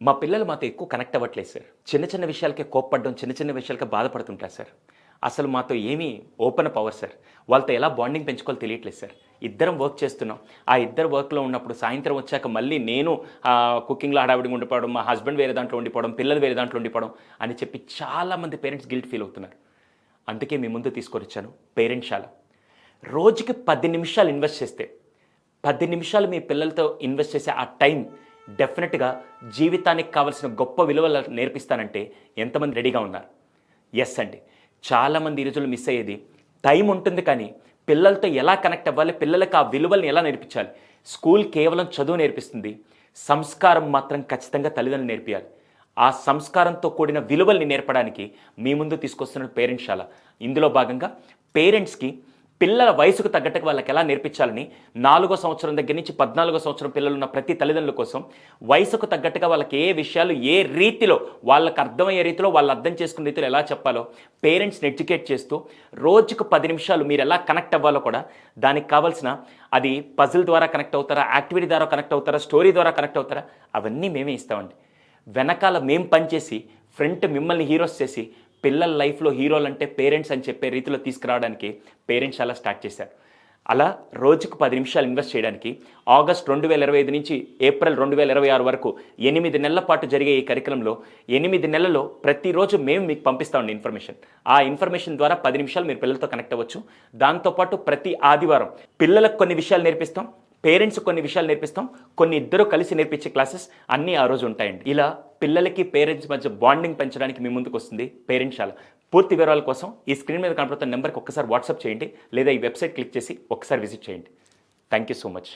మా పిల్లలు మాతో ఎక్కువ కనెక్ట్ అవ్వట్లేదు సార్. చిన్న చిన్న విషయాలకే కోప్పడడం, చిన్న చిన్న విషయాలకే బాధపడుతుంటారు సార్. అసలు మాతో ఏమీ ఓపెన్ అప్ అవ్వరు సార్. వాళ్ళతో ఎలా బాండింగ్ పెంచుకోవాలో తెలియట్లేదు సార్. ఇద్దరం వర్క్ చేస్తున్నాం. ఆ ఇద్దరు వర్క్‌లో ఉన్నప్పుడు సాయంత్రం వచ్చాక మళ్ళీ నేను కుకింగ్‌లో హడావిడిగా ఉండిపోవడం, మా హస్బెండ్ వేరే దాంట్లో ఉండిపోవడం, పిల్లలు వేరే దాంట్లో ఉండిపోవడం అని చెప్పి చాలామంది పేరెంట్స్ గిల్ట్ ఫీల్ అవుతున్నారు. అందుకే మీ ముందు తీసుకొనొచ్చాను పేరెంట్‌శాల. రోజుకి 10 నిమిషాలు ఇన్వెస్ట్ చేస్తే, 10 నిమిషాలు మీ పిల్లలతో ఇన్వెస్ట్ చేసే ఆ టైం డెఫినెట్‌గా జీవితానికి కావాల్సిన గొప్ప విలువలు నేర్పిస్తానంటే ఎంతమంది రెడీగా ఉన్నారు? యెస్ అండి. చాలామంది ఈ రోజుల్లో మిస్ అయ్యేది టైం ఉంటుంది కానీ పిల్లలతో ఎలా కనెక్ట్ అవ్వాలి, పిల్లలకు ఆ విలువల్ని ఎలా నేర్పించాలి. స్కూల్ కేవలం చదువు నేర్పిస్తుంది. సంస్కారం మాత్రం ఖచ్చితంగా తల్లిదండ్రులు నేర్పియాలి. ఆ సంస్కారంతో కూడిన విలువల్ని నేర్పడానికి మీ ముందు తీసుకొస్తున్న పేరెంట్స్‌శాల. ఇందులో భాగంగా పేరెంట్స్‌కి పిల్లల వయసుకు తగ్గట్టుగా వాళ్ళకి ఎలా నేర్పించాలని 4వ సంవత్సరం దగ్గర నుంచి 14వ సంవత్సరం పిల్లలు ఉన్న ప్రతి తల్లిదండ్రుల కోసం వయసుకు తగ్గట్టుగా వాళ్ళకి ఏ విషయాలు ఏ రీతిలో వాళ్ళకి అర్థమయ్యే రీతిలో వాళ్ళు అర్థం చేసుకునే రీతిలో ఎలా చెప్పాలో పేరెంట్స్ని ఎడ్యుకేట్ చేస్తూ రోజుకు 10 నిమిషాలు మీరు ఎలా కనెక్ట్ అవ్వాలో కూడా దానికి కావాల్సిన అది పజిల్ ద్వారా కనెక్ట్ అవుతారా, యాక్టివిటీ ద్వారా కనెక్ట్ అవుతారా, స్టోరీ ద్వారా కనెక్ట్ అవుతారా, అవన్నీ మేమే ఇస్తామండి. వెనకాల మేము పనిచేసి ఫ్రంట్ మిమ్మల్ని హీరోస్ చేసి పిల్లల లైఫ్లో హీరోలు అంటే పేరెంట్స్ అని చెప్పే రీతిలో తీసుకురావడానికి పేరెంట్స్ అలా స్టార్ట్ చేశారు. అలా రోజుకు 10 నిమిషాలు ఇన్వెస్ట్ చేయడానికి ఆగస్ట్ 2025 నుంచి ఏప్రిల్ 2026 వరకు 8 నెలల పాటు జరిగే ఈ కరికులంలో 8 నెలల్లో ప్రతిరోజు మేము మీకు పంపిస్తామండి ఇన్ఫర్మేషన్. ఆ ఇన్ఫర్మేషన్ ద్వారా 10 నిమిషాలు మీరు పిల్లలతో కనెక్ట్ అవ్వచ్చు. దాంతోపాటు ప్రతి ఆదివారం పిల్లలకు కొన్ని విషయాలు నేర్పిస్తాం, పేరెంట్స్ కొన్ని విషయాలు నేర్పిస్తాం, కొన్ని ఇద్దరు కలిసి నేర్పించే క్లాసెస్ అన్నీ ఆ రోజు ఉంటాయండి. ఇలా పిల్లలకి పేరెంట్స్ మధ్య బాండింగ్ పెంచడానికి మీ ముందుకు వస్తుంది పేరెంట్స్‌శాల. పూర్తి వివరాల కోసం ఈ స్క్రీన్ మీద కనపడుతున్న నెంబర్కి ఒక్కసారి వాట్సాప్ చేయండి, లేదా ఈ వెబ్సైట్ క్లిక్ చేసి ఒక్కసారి విజిట్ చేయండి. Thank you so much.